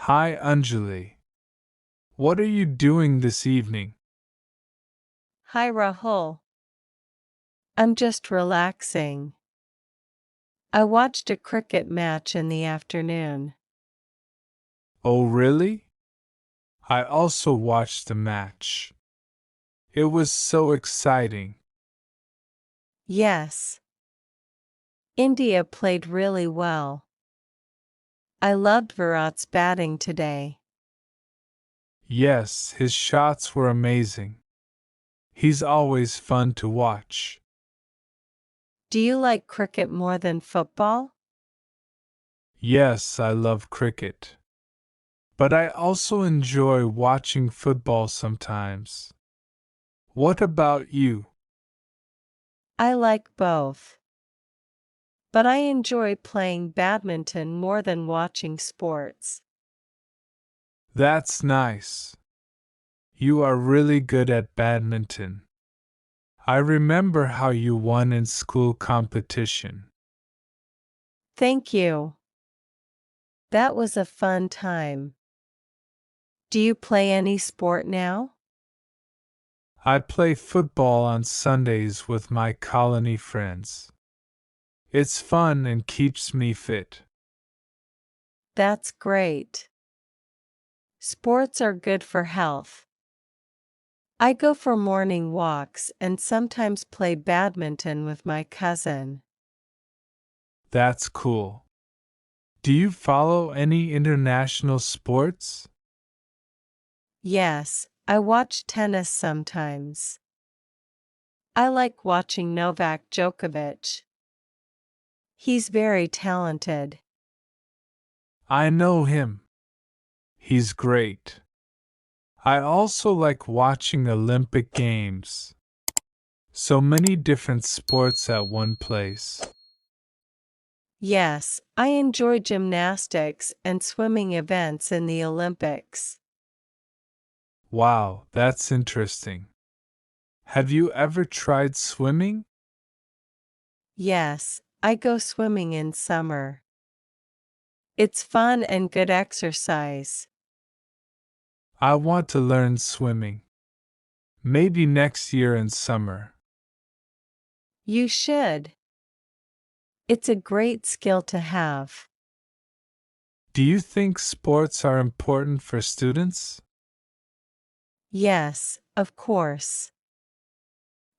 Hi, Anjali. What are you doing this evening? Hi Rahul. I'm just relaxing. I watched a cricket match in the afternoon. Oh, really? I also watched the match. It was so exciting. Yes, India played really well. I loved Virat's batting today. Yes, his shots were amazing. He's always fun to watch. Do you like cricket more than football? Yes, I love cricket. But I also enjoy watching football sometimes. What about you? I like both. But I enjoy playing badminton more than watching sports. That's nice. You are really good at badminton. I remember how you won in school competition. Thank you. That was a fun time. Do you play any sport now? I play football on Sundays with my colony friends. It's fun and keeps me fit. That's great. Sports are good for health. I go for morning walks and sometimes play badminton with my cousin. That's cool. Do you follow any international sports? Yes, I watch tennis sometimes. I like watching Novak Djokovic. He's very talented. I know him. He's great. I also like watching Olympic Games. So many different sports at one place. Yes, I enjoy gymnastics and swimming events in the Olympics. Wow, that's interesting. Have you ever tried swimming? Yes, I go swimming in summer. It's fun and good exercise. I want to learn swimming. Maybe next year in summer. You should. It's a great skill to have. Do you think sports are important for students? Yes, of course.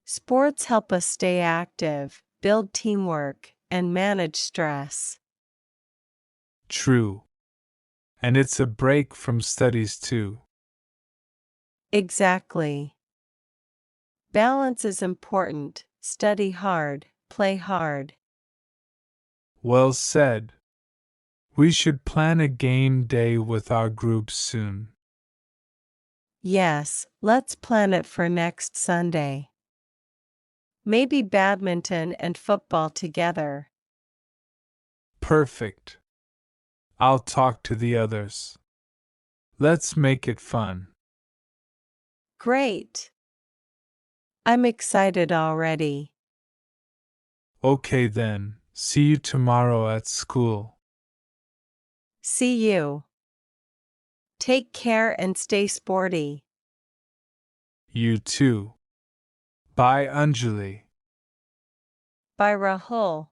Sports help us stay active, build teamwork, and manage stress. True. And it's a break from studies too. Exactly. Balance is important. Study hard, play hard. Well said. We should plan a game day with our group soon. Yes, let's plan it for next Sunday. Maybe badminton and football together. Perfect. I'll talk to the others. Let's make it fun. Great. I'm excited already. Okay then, see you tomorrow at school. See you. Take care and stay sporty. You too. Bye, Anjali. Bye Rahul.